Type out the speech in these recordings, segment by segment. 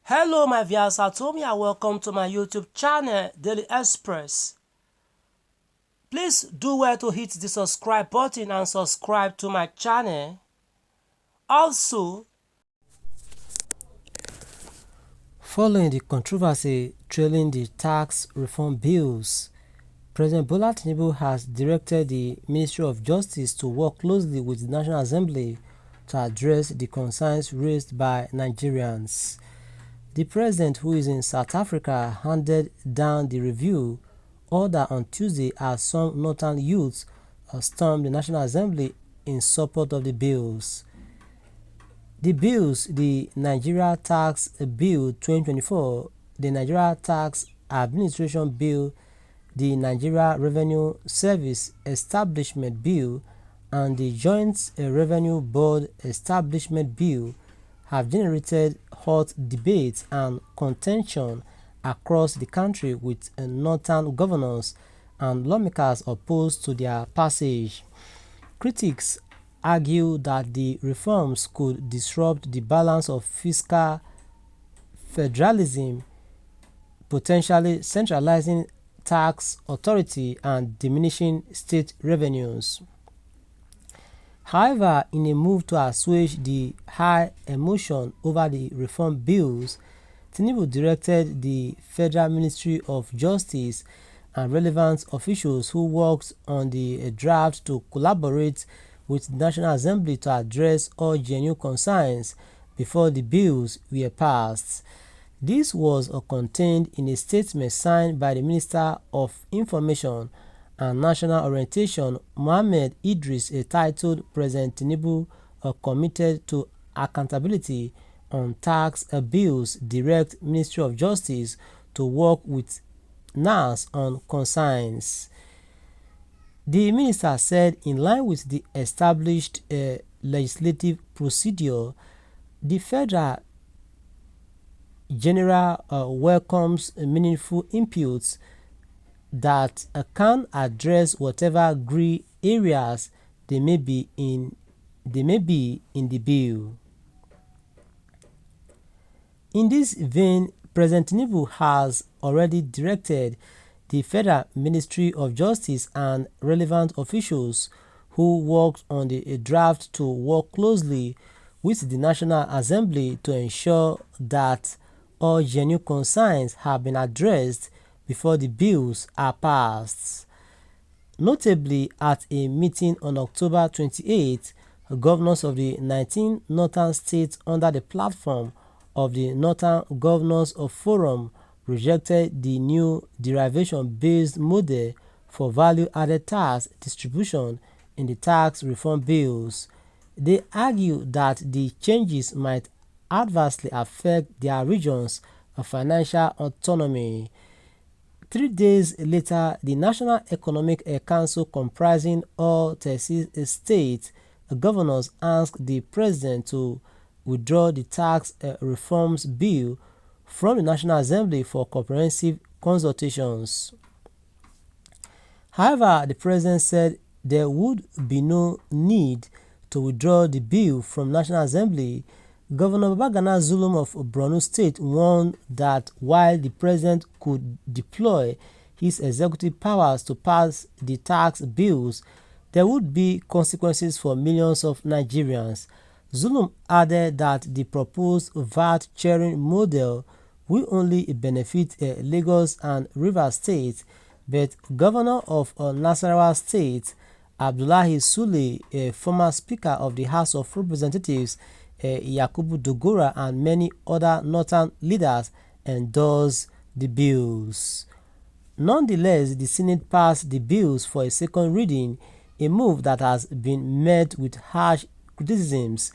Hello my viewers, Atomi and welcome to my YouTube channel Daily Express. Please do well to hit the subscribe button and subscribe to my channel. Also, following the controversy trailing the tax reform bills, President Bola Tinubu has directed the Ministry of Justice to work closely with the National Assembly to address the concerns raised by Nigerians. The president, who is in South Africa, handed down the review order on Tuesday as some northern youths stormed the National Assembly in support of the bills. The bills, the Nigeria Tax Bill 2024, the Nigeria Tax Administration Bill, the Nigeria Revenue Service Establishment Bill, and the Joint Revenue Board Establishment Bill have generated hot debate and contention across the country, with northern governors and lawmakers opposed to their passage. Critics argue that the reforms could disrupt the balance of fiscal federalism, potentially centralizing tax authority and diminishing state revenues. However, in a move to assuage the high emotion over the reform bills, Tinubu directed the Federal Ministry of Justice and relevant officials who worked on the draft to collaborate with the National Assembly to address all genuine concerns before the bills were passed. This was contained in a statement signed by the Minister of Information and National Orientation, Mohammed Idris, titled "President Tinubu Committed to Accountability on Tax Bills, Direct Ministry of Justice to Work with NAS on Concerns." The minister said, in line with the established legislative procedure, the Federal General welcomes meaningful inputs that can address whatever gray areas they may be in the bill. In this vein, President Tinubu has already directed the Federal Ministry of Justice and relevant officials who worked on the draft to work closely with the National Assembly to ensure that all genuine concerns have been addressed before the bills are passed. Notably, at a meeting on October 28, governors of the 19 northern states under the platform of the Northern Governors Forum rejected the new derivation-based model for value-added tax distribution in the tax reform bills. They argue that the changes might adversely affect their regions of financial autonomy. 3 days later, the National Economic Council, comprising all 36 state governors, asked the president to withdraw the tax reforms bill from the National Assembly for comprehensive consultations. However, the president said there would be no need to withdraw the bill from National Assembly. Governor Babagana Zulum of Borno State warned that while the president could deploy his executive powers to pass the tax bills, there would be consequences for millions of Nigerians. Zulum added that the proposed VAT sharing model will only benefit Lagos and Rivers states, but Governor of Nasarawa State, Abdullahi Sule, a former Speaker of the House of Representatives, Yakubu Dogora, and many other northern leaders endorsed the bills. Nonetheless, the Senate passed the bills for a second reading, a move that has been met with harsh criticisms.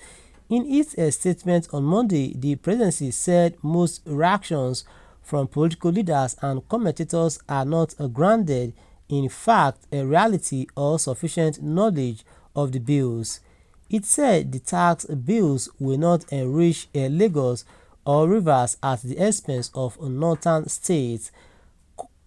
In its statement on Monday, the presidency said most reactions from political leaders and commentators are not grounded in fact, a reality, or sufficient knowledge of the bills. It said the tax bills will not enrich Lagos or Rivers at the expense of northern states.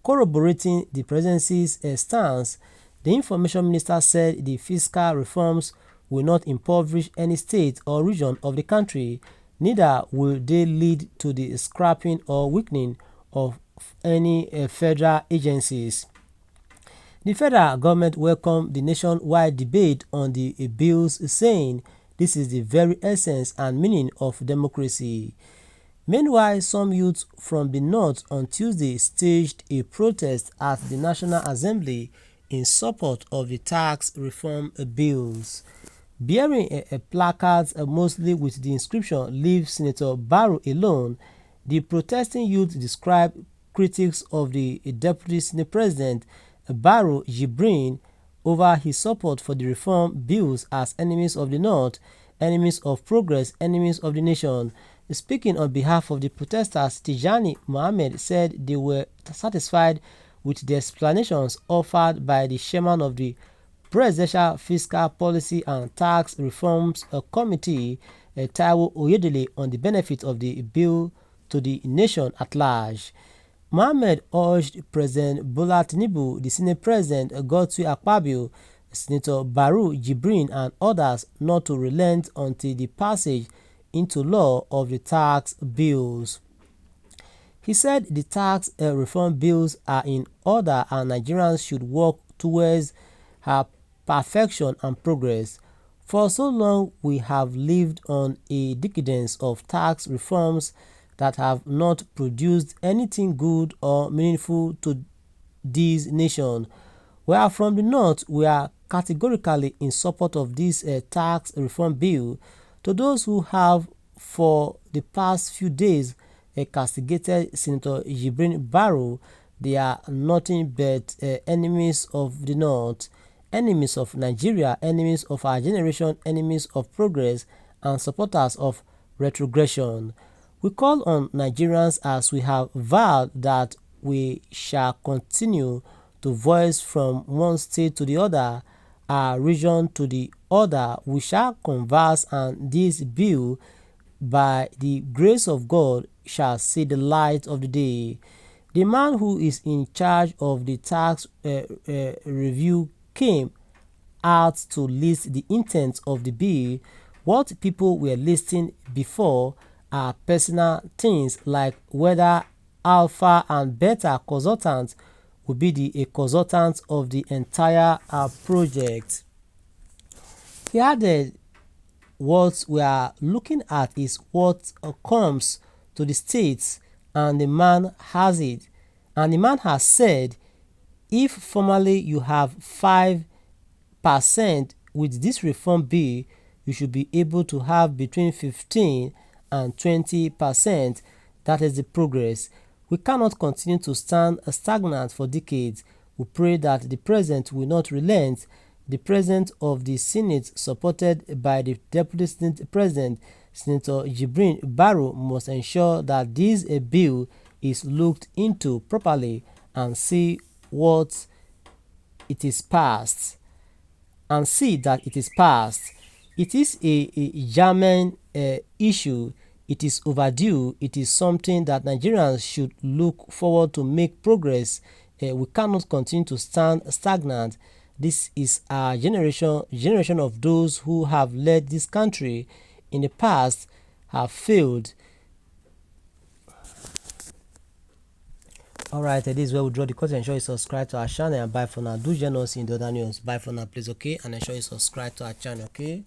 Corroborating the presidency's stance, the information minister said the fiscal reforms will not impoverish any state or region of the country. neither will they lead to the scrapping or weakening of any federal agencies. The federal government welcomed the nationwide debate on the bills, saying this is the very essence and meaning of democracy. Meanwhile, some youths from the north on Tuesday staged a protest at the National Assembly in support of the tax reform bills. Bearing placards mostly with the inscription "Leave Senator Barrow alone," the protesting youth described critics of the Deputy Senate President Barrow Jibrin over his support for the reform bills as enemies of the North, enemies of progress, enemies of the nation. Speaking on behalf of the protesters, Tijani Mohammed said they were satisfied with the explanations offered by the chairman of the Presidential Fiscal Policy and Tax Reforms Committee, Taiwo Oyedele, on the benefit of the bill to the nation at large. Mohammed urged President Bola Tinubu, the Senate President Godswill Akpabio, Senator Barrow Jibrin and others not to relent until the passage into law of the tax bills. He said the tax reform bills are in order and Nigerians should work towards her perfection and progress. For so long we have lived on a decadence of tax reforms that have not produced anything good or meaningful to this nation. Where from the north, we are categorically in support of this tax reform bill. To those who have for the past few days castigated Senator Jibrin Barrow, they are nothing but enemies of the north, enemies of Nigeria, enemies of our generation, enemies of progress, and supporters of retrogression. We call on Nigerians, as we have vowed, that we shall continue to voice from one state to the other, our region to the other. We shall converse, and this bill, by the grace of God, shall see the light of the day. The man who is in charge of the tax review came out to list the intent of the bill. What people were listing before are personal things like whether alpha and beta consultants will be the consultants of the entire project. He added, what we are looking at is what comes to the states, and the man has it. And the man has said, if formerly you have 5%, with this reform bill, you should be able to have between 15 and 20%. That is the progress. We cannot continue to stand stagnant for decades. We pray that the president will not relent. The president of the Senate, supported by the Deputy Senate President, Senator Jibrin Barrow, must ensure that this bill is looked into properly and see what it is passed. And see that it is passed. It is a German issue. It is overdue. It is something that Nigerians should look forward to make progress. We cannot continue to stand stagnant. This is our generation of those who have led this country in the past have failed. Alright, this is where we draw the curtain. Ensure you subscribe to our channel and bye for now. Do join us in the other news. Bye for now, please, okay? And ensure you subscribe to our channel, okay?